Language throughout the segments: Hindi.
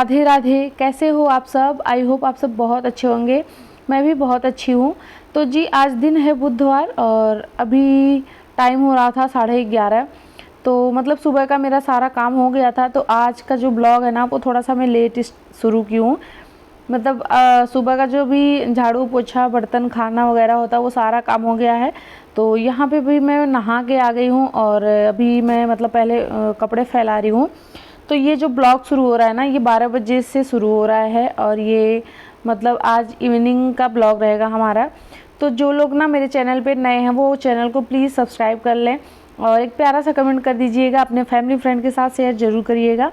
राधे राधे। कैसे हो आप सब? आई होप आप सब बहुत अच्छे होंगे। मैं भी बहुत अच्छी हूँ। तो जी आज दिन है बुधवार और अभी टाइम हो रहा था 11:30। तो मतलब सुबह का मेरा सारा काम हो गया था। तो आज का जो ब्लॉग है ना वो थोड़ा सा मैं लेट शुरू की हूँ। मतलब सुबह का जो भी झाड़ू पोछा बर्तन खाना वगैरह होता है वो सारा काम हो गया है। तो यहाँ पे भी मैं नहा के आ गई हूँ और अभी मैं मतलब पहले कपड़े फैला रही हूँ। तो ये जो ब्लॉग शुरू हो रहा है ना ये 12 बजे से शुरू हो रहा है और ये मतलब आज इवनिंग का ब्लॉग रहेगा हमारा। तो जो लोग ना मेरे चैनल पे नए हैं वो चैनल को प्लीज़ सब्सक्राइब कर लें और एक प्यारा सा कमेंट कर दीजिएगा। अपने फैमिली फ्रेंड के साथ शेयर ज़रूर करिएगा।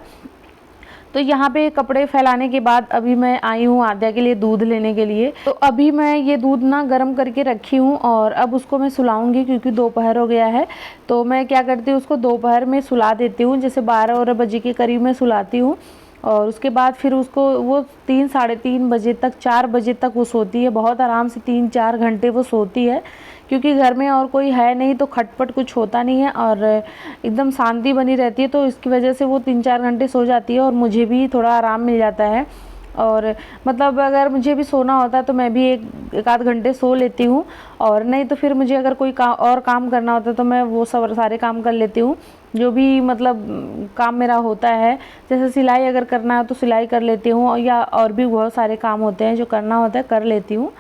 तो यहाँ पे कपड़े फैलाने के बाद अभी मैं आई हूँ आद्या के लिए दूध लेने के लिए। तो अभी मैं ये दूध ना गर्म करके रखी हूँ और अब उसको मैं सुलाऊंगी क्योंकि दोपहर हो गया है। तो मैं क्या करती हूँ उसको दोपहर में सुला देती हूँ, जैसे 12 बजे के करीब मैं सुलाती हूँ और उसके बाद फिर उसको वो 3 साढ़े 3 बजे तक 4 बजे तक वो सोती है। बहुत आराम से 3-4 घंटे वो सोती है क्योंकि घर में और कोई है नहीं तो खटपट कुछ होता नहीं है और एकदम शांति बनी रहती है। तो इसकी वजह से वो 3-4 घंटे सो जाती है और मुझे भी थोड़ा आराम मिल जाता है। और मतलब अगर मुझे भी सोना होता है तो मैं भी एक आध घंटे सो लेती हूँ और नहीं तो फिर मुझे अगर कोई काम करना होता है तो मैं वो सब सारे काम कर लेती हूँ जो भी मतलब काम मेरा होता है। जैसे सिलाई अगर करना है तो सिलाई कर लेती हूँ या और भी बहुत सारे काम होते हैं जो करना होता है कर लेती हूँ।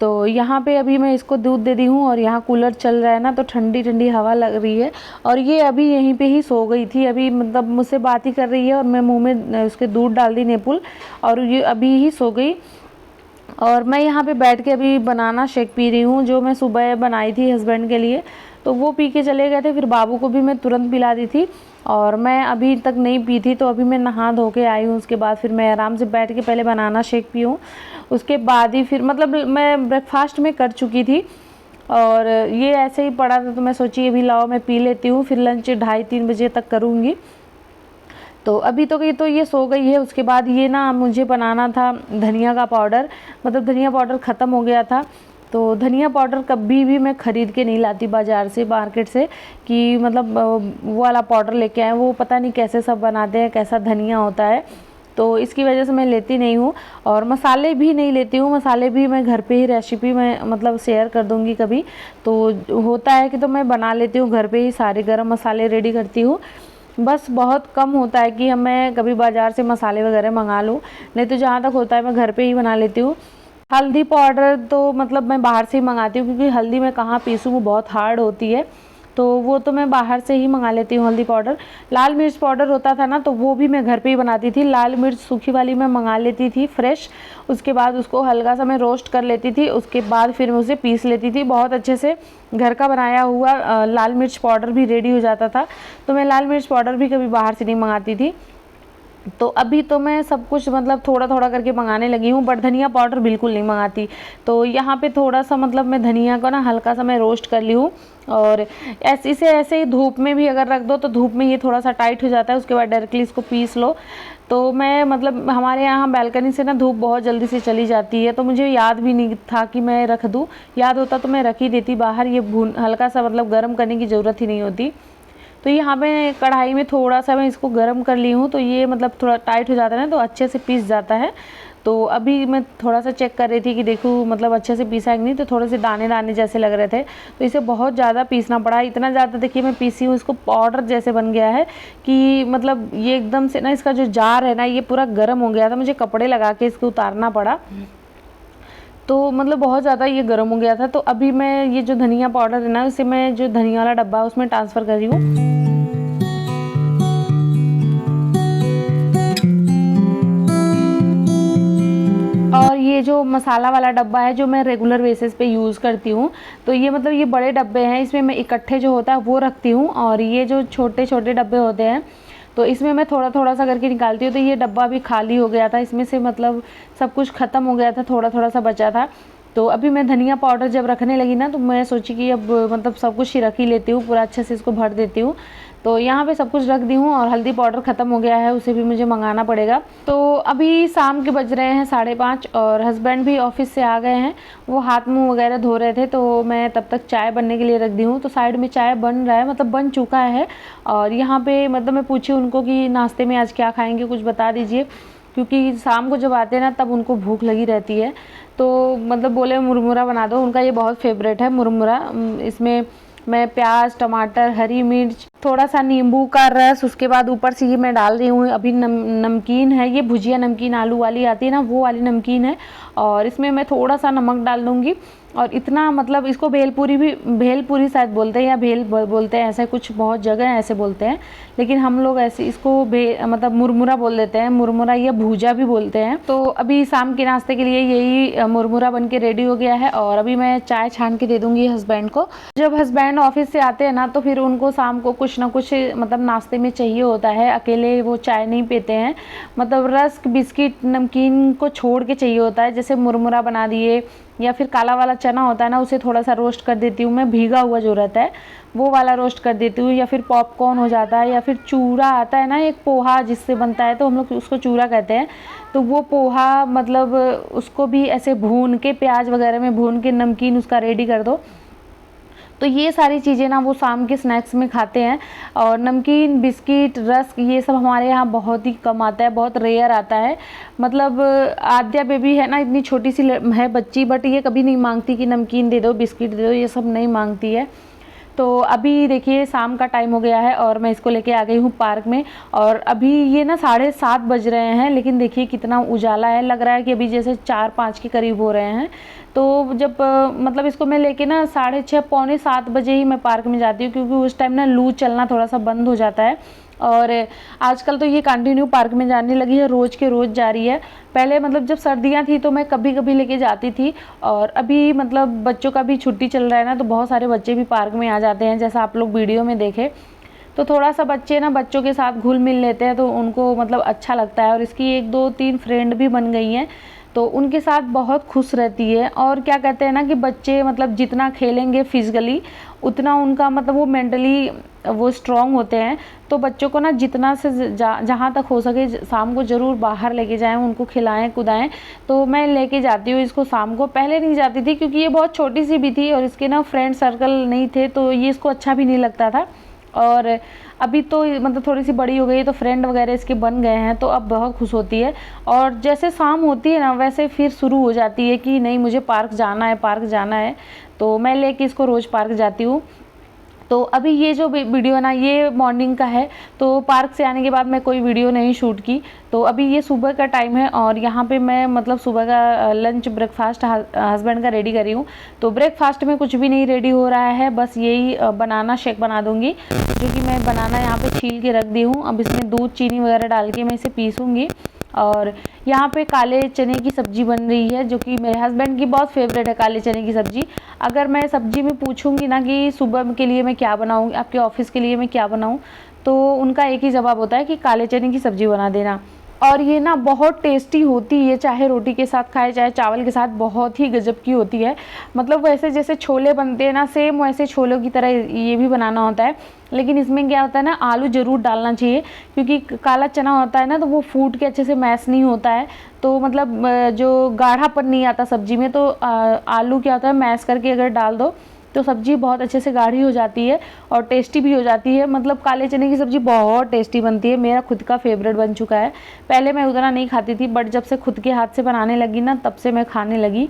तो यहाँ पे अभी मैं इसको दूध दे दी हूँ और यहाँ कूलर चल रहा है ना तो ठंडी ठंडी हवा लग रही है और ये अभी यहीं पे ही सो गई थी। अभी मतलब मुझसे बात ही कर रही है और मैं मुंह में उसके दूध डाल दी नेपुल और ये अभी ही सो गई। और मैं यहाँ पे बैठ के अभी बनाना शेक पी रही हूँ जो मैं सुबह बनाई थी हस्बैंड के लिए। तो वो पी के चले गए थे, फिर बाबू को भी मैं तुरंत पिला दी थी और मैं अभी तक नहीं पी थी। तो अभी मैं नहा धो के आई हूँ, उसके बाद फिर मैं आराम से बैठ के पहले बनाना शेक पी हूँ। उसके बाद ही फिर मतलब मैं ब्रेकफास्ट में कर चुकी थी और ये ऐसे ही पड़ा था तो मैं सोची अभी लाओ मैं पी लेती हूँ, फिर लंच 2:30-3 बजे तक करूँगी। तो अभी तो ये सो गई है। उसके बाद ये ना मुझे बनाना था धनिया का पाउडर, मतलब धनिया पाउडर ख़त्म हो गया था। तो धनिया पाउडर कभी भी मैं ख़रीद के नहीं लाती बाज़ार से मार्केट से कि मतलब वो वाला पाउडर लेके आए, वो पता नहीं कैसे सब बनाते हैं कैसा धनिया होता है। तो इसकी वजह से मैं लेती नहीं हूँ और मसाले भी नहीं लेती हूँ। मसाले भी मैं घर पे ही रेसिपी में मतलब शेयर कर दूँगी कभी। तो होता है कि तो मैं बना लेती हूँ घर पे ही, सारे गरम मसाले रेडी करती हूँ। बस बहुत कम होता है कि मैं कभी बाज़ार से मसाले वगैरह मंगा लूँ, नहीं तो जहाँ तक होता है मैं घर पे ही बना लेती हूँ। हल्दी पाउडर तो मतलब मैं बाहर से ही मंगाती हूँ क्योंकि हल्दी मैं कहाँ पीसूँ, वो बहुत हार्ड होती है। तो वो तो मैं बाहर से ही मंगा लेती हूँ हल्दी पाउडर। लाल मिर्च पाउडर होता था ना तो वो भी मैं घर पे ही बनाती थी। लाल मिर्च सूखी वाली मैं मंगा लेती थी फ्रेश, उसके बाद उसको हल्का सा मैं रोस्ट कर लेती थी, उसके बाद फिर मैं उसे पीस लेती थी। बहुत अच्छे से घर का बनाया हुआ लाल मिर्च पाउडर भी रेडी हो जाता था। तो मैं लाल मिर्च पाउडर भी कभी बाहर से नहीं मंगाती थी। तो अभी तो मैं सब कुछ मतलब थोड़ा थोड़ा करके मंगाने लगी हूँ, बट धनिया पाउडर बिल्कुल नहीं मंगाती। तो यहाँ पे थोड़ा सा मतलब मैं धनिया को ना हल्का सा मैं रोस्ट कर ली हूँ और ऐसे ही धूप में भी अगर रख दो तो धूप में ये थोड़ा सा टाइट हो जाता है, उसके बाद डायरेक्टली इसको पीस लो। तो मैं मतलब हमारे यहाँ बालकनी से ना धूप बहुत जल्दी से चली जाती है तो मुझे याद भी नहीं था कि मैं रख दूँ। याद होता तो मैं रख ही देती बाहर, ये हल्का सा मतलब गर्म करने की ज़रूरत ही नहीं होती। तो यहाँ पे कढ़ाई में थोड़ा सा मैं इसको गर्म कर ली हूँ तो ये मतलब थोड़ा टाइट हो जाता है ना तो अच्छे से पीस जाता है। तो अभी मैं थोड़ा सा चेक कर रही थी कि देखूँ मतलब अच्छे से पीसा है कि नहीं, तो थोड़े से दाने दाने जैसे लग रहे थे तो इसे बहुत ज़्यादा पीसना पड़ा। इतना ज़्यादा देखिए मैं पीसी हूँ, इसको पाउडर जैसे बन गया है कि मतलब ये एकदम से ना इसका जो जार है ना ये पूरा गर्म हो गया था, मुझे कपड़े लगा के इसको उतारना पड़ा। तो मतलब बहुत ज़्यादा ये गर्म हो गया था। तो अभी मैं ये जो धनिया पाउडर है ना इसे मैं जो धनिया वाला डब्बा है उसमें ट्रांसफ़र कर रही हूँ। और ये जो मसाला वाला डब्बा है जो मैं रेगुलर बेसिस पे यूज़ करती हूँ, तो ये मतलब ये बड़े डब्बे हैं, इसमें मैं इकट्ठे जो होता है वो रखती हूँ और ये जो छोटे छोटे डब्बे होते हैं तो इसमें मैं थोड़ा थोड़ा सा करके निकालती हूँ। तो ये डब्बा भी खाली हो गया था, इसमें से मतलब सब कुछ ख़त्म हो गया था, थोड़ा थोड़ा सा बचा था। तो अभी मैं धनिया पाउडर जब रखने लगी ना तो मैं सोची कि अब मतलब सब कुछ ही रख ही लेती हूँ, पूरा अच्छे से इसको भर देती हूँ। तो यहाँ पे सब कुछ रख दी हूँ और हल्दी पाउडर ख़त्म हो गया है, उसे भी मुझे मंगाना पड़ेगा। तो अभी शाम के बज रहे हैं 5:30 और हस्बैंड भी ऑफिस से आ गए हैं, वो हाथ मुंह वगैरह धो रहे थे तो मैं तब तक चाय बनने के लिए रख दी हूँ। तो साइड में चाय बन रहा है, मतलब बन चुका है। और यहाँ पे मतलब मैं पूछी उनको कि नाश्ते में आज क्या खाएंगे, कुछ बता दीजिए। क्योंकि शाम को जब आते हैं ना तब उनको भूख लगी रहती है। तो मतलब बोले मुरमुरा बना दो, उनका ये बहुत फेवरेट है मुरमुरा। इसमें मैं प्याज, टमाटर, हरी मिर्च, थोड़ा सा नींबू का रस, उसके बाद ऊपर से ये मैं डाल रही हूँ अभी नमकीन है, ये भुजिया नमकीन आलू वाली आती है ना, वो वाली नमकीन है। और इसमें मैं थोड़ा सा नमक डाल दूँगी। और इतना मतलब इसको भेलपूरी शायद बोलते हैं या भेल बोलते हैं, ऐसे कुछ बहुत जगह ऐसे बोलते हैं, लेकिन हम लोग ऐसे इसको मतलब मुरमुरा बोल देते हैं, मुरमुरा या भूजा भी बोलते हैं। तो अभी शाम के नाश्ते के लिए यही मुरमुरा बन के रेडी हो गया है। और अभी मैं चाय छान के दे दूँगी हस्बैंड को। जब हस्बैंड ऑफिस से आते हैं ना तो फिर उनको शाम को कुछ ना कुछ मतलब नाश्ते में चाहिए होता है, अकेले वो चाय नहीं पीते हैं। मतलब रस्क, बिस्किट, नमकीन को छोड़ के चाहिए होता है। जैसे मुरमुरा बना दिए, या फिर काला वाला चना होता है ना, उसे थोड़ा सा रोस्ट कर देती हूँ मैं, भीगा हुआ जो रहता है वो वाला रोस्ट कर देती हूँ। या फिर पॉपकॉर्न हो जाता है, या फिर चूरा आता है ना, एक पोहा जिससे बनता है, तो हम लोग उसको चूरा कहते हैं। तो वो पोहा मतलब उसको भी ऐसे भून के, प्याज वगैरह में भून के नमकीन उसका रेडी कर दो। तो ये सारी चीज़ें ना वो शाम के स्नैक्स में खाते हैं। और नमकीन, बिस्किट, रस्क ये सब हमारे यहाँ बहुत ही कम आता है, बहुत रेयर आता है। मतलब आद्या बेबी है ना, इतनी छोटी सी है बच्ची, बट ये कभी नहीं मांगती कि नमकीन दे दो, बिस्किट दे दो, ये सब नहीं मांगती है। तो अभी देखिए शाम का टाइम हो गया है और मैं इसको लेके आ गई हूँ पार्क में। और अभी ये ना 7:30 बज रहे हैं, लेकिन देखिए कितना उजाला है, लग रहा है कि अभी जैसे 4-5 के करीब हो रहे हैं। तो जब मतलब इसको मैं लेके ना 6:30 पौने 7 बजे ही मैं पार्क में जाती हूँ, क्योंकि उस टाइम ना लू चलना थोड़ा सा बंद हो जाता है। और आजकल तो ये कंटिन्यू पार्क में जाने लगी है, रोज़ के रोज़ जा रही है। पहले मतलब जब सर्दियाँ थी तो मैं कभी कभी लेके जाती थी, और अभी मतलब बच्चों का भी छुट्टी चल रहा है ना, तो बहुत सारे बच्चे भी पार्क में आ जाते हैं, जैसा आप लोग वीडियो में देखे। तो थोड़ा सा बच्चे ना बच्चों के साथ घुल मिल लेते हैं, तो उनको मतलब अच्छा लगता है। और इसकी 1-2-3 फ्रेंड भी बन गई हैं, तो उनके साथ बहुत खुश रहती है। और क्या कहते हैं ना कि बच्चे मतलब जितना खेलेंगे फिजिकली, उतना उनका मतलब वो मेंटली वो स्ट्रॉन्ग होते हैं। तो बच्चों को ना जितना से जहाँ तक हो सके शाम को ज़रूर बाहर लेके जाएं, उनको खिलाएं कुदाएं। तो मैं लेके जाती हूँ इसको शाम को। पहले नहीं जाती थी क्योंकि ये बहुत छोटी सी भी थी और इसके ना फ्रेंड सर्कल नहीं थे, तो ये इसको अच्छा भी नहीं लगता था। और अभी तो मतलब थोड़ी सी बड़ी हो गई है, तो फ्रेंड वगैरह इसके बन गए हैं, तो अब बहुत खुश होती है। और जैसे शाम होती है ना, वैसे फिर शुरू हो जाती है कि नहीं मुझे पार्क जाना है, पार्क जाना है। तो मैं लेके इसको रोज़ पार्क जाती हूँ। तो अभी ये जो वीडियो है ना, ये मॉर्निंग का है। तो पार्क से आने के बाद मैं कोई वीडियो नहीं शूट की। तो अभी ये सुबह का टाइम है और यहाँ पे मैं मतलब सुबह का लंच ब्रेकफास्ट हस्बैंड का रेडी कर रही हूँ। तो ब्रेकफास्ट में कुछ भी नहीं रेडी हो रहा है, बस यही बनाना शेक बना दूँगी, जो कि मैं बनाना यहाँ पे छील के रख दी हूँ। अब इसमें दूध, चीनी वगैरह डाल के मैं इसे पीसूँगी। और यहाँ पे काले चने की सब्ज़ी बन रही है, जो कि मेरे हस्बैंड की बहुत फेवरेट है काले चने की सब्ज़ी। अगर मैं सब्ज़ी में पूछूंगी ना कि सुबह के लिए मैं क्या बनाऊँ, आपके ऑफिस के लिए मैं क्या बनाऊँ, तो उनका एक ही जवाब होता है कि काले चने की सब्ज़ी बना देना। और ये ना बहुत टेस्टी होती है, चाहे रोटी के साथ खाए चाहे चावल के साथ, बहुत ही गजब की होती है। मतलब वैसे जैसे छोले बनते हैं ना, सेम वैसे छोलों की तरह ये भी बनाना होता है। लेकिन इसमें क्या होता है ना, आलू ज़रूर डालना चाहिए, क्योंकि काला चना होता है ना, तो वो फूट के अच्छे से मैश नहीं होता है। तो मतलब जो गाढ़ापन नहीं आता सब्जी में, तो आलू क्या होता है, मैश करके अगर डाल दो तो सब्ज़ी बहुत अच्छे से गाढ़ी हो जाती है और टेस्टी भी हो जाती है। मतलब काले चने की सब्ज़ी बहुत टेस्टी बनती है, मेरा खुद का फेवरेट बन चुका है। पहले मैं उतना नहीं खाती थी, बट जब से खुद के हाथ से बनाने लगी ना, तब से मैं खाने लगी।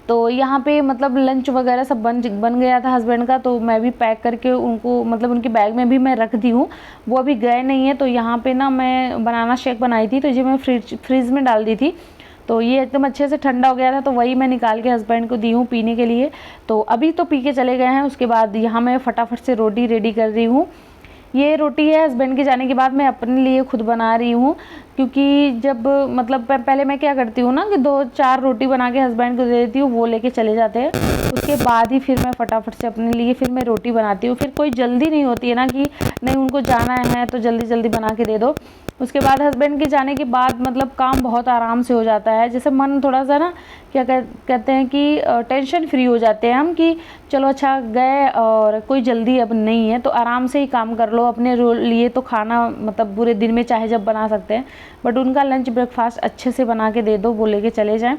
तो यहाँ पे मतलब लंच वगैरह सब बन गया था हस्बैंड का, तो मैं भी पैक करके उनको मतलब उनके बैग में भी मैं रख दी हूँ। वो अभी गए नहीं है, तो यहाँ पे ना मैं बनाना शेक बनाई थी, तो ये मैं फ्रिज में डाल दी थी। तो ये एकदम अच्छे से ठंडा हो गया था, तो वही मैं निकाल के हस्बैंड को दी हूँ पीने के लिए। तो अभी तो पी के चले गए हैं। उसके बाद यहाँ मैं फटाफट से रोटी रेडी कर रही हूँ। ये रोटी है हस्बैंड के जाने के बाद मैं अपने लिए खुद बना रही हूँ, क्योंकि जब मतलब पहले मैं क्या करती हूँ ना कि 2-4 रोटी बना के हस्बैंड को दे देती हूँ, वो लेके चले जाते हैं। उसके बाद ही फिर मैं फटाफट से अपने लिए फिर मैं रोटी बनाती हूँ। फिर कोई जल्दी नहीं होती है ना कि नहीं उनको जाना है तो जल्दी जल्दी बना के दे दो। उसके बाद हस्बैंड के जाने के बाद मतलब काम बहुत आराम से हो जाता है। जैसे मन थोड़ा सा ना क्या कहते हैं कि टेंशन फ्री हो जाते हैं हम, कि चलो अच्छा गए और कोई जल्दी अब नहीं है, तो आराम से ही काम कर लो। अपने लिए तो खाना मतलब पूरे दिन में चाहे जब बना सकते हैं, बट उनका लंच ब्रेकफास्ट अच्छे से बना के दे दो, वो लेके चले जाएं।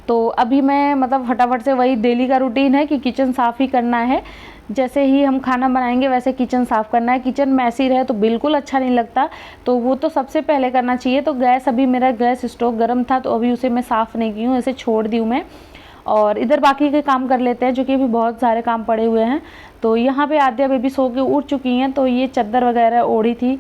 तो अभी मैं मतलब फटाफट से, वही डेली का रूटीन है कि किचन साफ़ ही करना है। जैसे ही हम खाना बनाएंगे वैसे किचन साफ़ करना है। किचन मैसी रहे तो बिल्कुल अच्छा नहीं लगता, तो वो तो सबसे पहले करना चाहिए। तो गैस, अभी मेरा गैस स्टोव गर्म था तो अभी उसे मैं साफ़ नहीं की हूँ, ऐसे छोड़ दी हूँ मैं। और इधर बाकी के काम कर लेते हैं, जो कि अभी बहुत सारे काम पड़े हुए हैं। तो यहाँ पे आद्या बेबी सो के उठ चुकी हैं, तो ये चादर वगैरह ओढ़ी थी,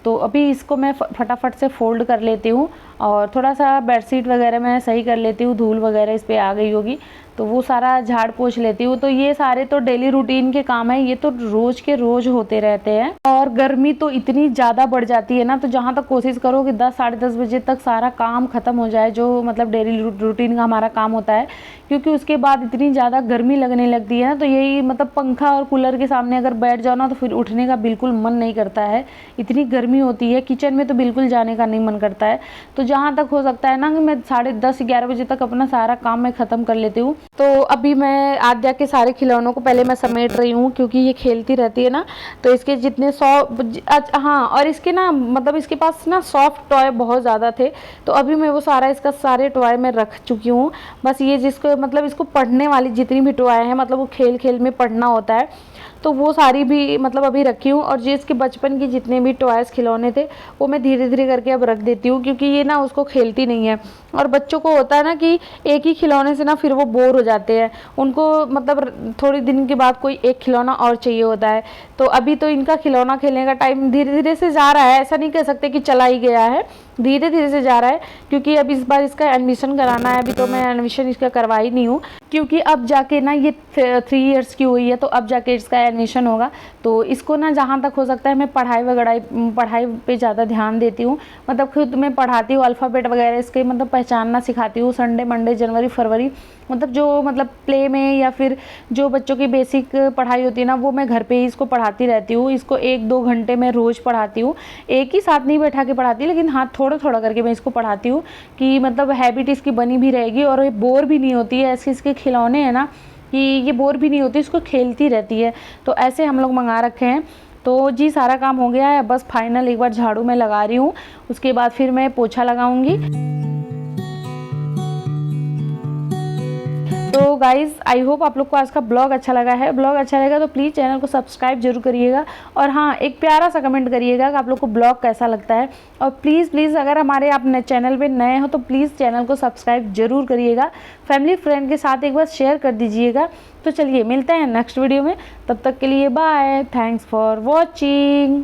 तो अभी इसको मैं फटाफट से फ़ोल्ड कर लेती हूँ और थोड़ा सा बेडशीट वगैरह मैं सही कर लेती हूँ, धूल वगैरह इस पर आ गई होगी तो वो सारा झाड़ पोंछ लेती हूँ। तो ये सारे तो डेली रूटीन के काम है, ये तो रोज़ के रोज़ होते रहते हैं। और गर्मी तो इतनी ज़्यादा बढ़ जाती है ना, तो जहाँ तक कोशिश करो कि 10 साढ़े 10 बजे तक सारा काम ख़त्म हो जाए, जो मतलब डेली रूटीन का हमारा काम होता है, क्योंकि उसके बाद इतनी ज़्यादा गर्मी लगने लगती है ना। तो यही मतलब पंखा और कूलर के सामने अगर बैठ जाओ ना तो फिर उठने का बिल्कुल मन नहीं करता है, इतनी गर्मी होती है। किचन में तो बिल्कुल जाने का नहीं मन करता है। तो जहाँ तक हो सकता है ना कि मैं 10:30-11 बजे तक अपना सारा काम मैं ख़त्म कर लेती हूँ। तो अभी मैं आद्या के सारे खिलौनों को पहले मैं समेट रही हूँ, क्योंकि ये खेलती रहती है ना, तो इसके जितने हाँ, और इसके ना मतलब इसके पास ना सॉफ्ट टॉय बहुत ज़्यादा थे, तो अभी मैं वो सारे टॉय में रख चुकी हूँ। बस ये जिसको मतलब इसको पढ़ने वाली जितनी भी टॉय हैं, मतलब वो खेल खेल में पढ़ना होता है, तो वो सारी भी मतलब अभी रखी हूँ। और जिसके बचपन की जितने भी टॉयज़ खिलौने थे वो मैं धीरे धीरे करके अब रख देती हूँ, क्योंकि ये ना उसको खेलती नहीं है। और बच्चों को होता है ना कि एक ही खिलौने से ना फिर वो बोर हो जाते हैं, उनको मतलब थोड़ी दिन के बाद कोई एक खिलौना और चाहिए होता है। तो अभी तो इनका खिलौना खेलने का टाइम धीरे धीरे से जा रहा है, ऐसा नहीं कह सकते कि चला ही गया है, धीरे धीरे से जा रहा है। क्योंकि अब इस बार इसका एडमिशन कराना है, अभी तो मैं एडमिशन इसका करवा ही नहीं हूँ, क्योंकि अब जाके ना ये 3 इयर्स की हुई है, तो अब जाके इसका एडमिशन होगा। तो इसको ना जहाँ तक हो सकता है मैं पढ़ाई पे ज़्यादा ध्यान देती हूँ, मतलब खुद मैं पढ़ाती हूँ, अल्फ़ाबेट वगैरह इसके मतलब पहचानना सिखाती हूँ। संडे मंडे जनवरी फरवरी मतलब जो मतलब प्ले में या फिर जो बच्चों की बेसिक पढ़ाई होती है ना, वो मैं घर पे ही इसको पढ़ाती रहती हूँ। इसको 1-2 घंटे मैं रोज़ पढ़ाती हूँ, एक ही साथ नहीं बैठा के पढ़ाती, लेकिन हाँ थोड़ा थोड़ा करके मैं इसको पढ़ाती हूँ, कि मतलब हैबिट इसकी बनी भी रहेगी और ये बोर भी नहीं होती है। ऐसे इसके खिलौने हैं ना कि ये बोर भी नहीं होती, इसको खेलती रहती है। तो ऐसे हम लोग मंगा रखे हैं। तो जी सारा काम हो गया है, बस फाइनल एक बार झाड़ू मैं लगा रही हूँ, उसके बाद फिर मैं पोछा लगाऊंगी। तो गाइज़ आई होप आप लोग को आज का ब्लॉग अच्छा लगा है। ब्लॉग अच्छा लगेगा तो प्लीज़ चैनल को सब्सक्राइब जरूर करिएगा, और हाँ एक प्यारा सा कमेंट करिएगा कि आप लोग को ब्लॉग कैसा लगता है। और प्लीज़ अगर हमारे आप चैनल पे नए हो तो प्लीज़ चैनल को सब्सक्राइब जरूर करिएगा, फैमिली फ्रेंड के साथ एक बार शेयर कर दीजिएगा। तो चलिए मिलते हैं नेक्स्ट वीडियो में, तब तक के लिए बाय, थैंक्स फॉर वॉचिंग।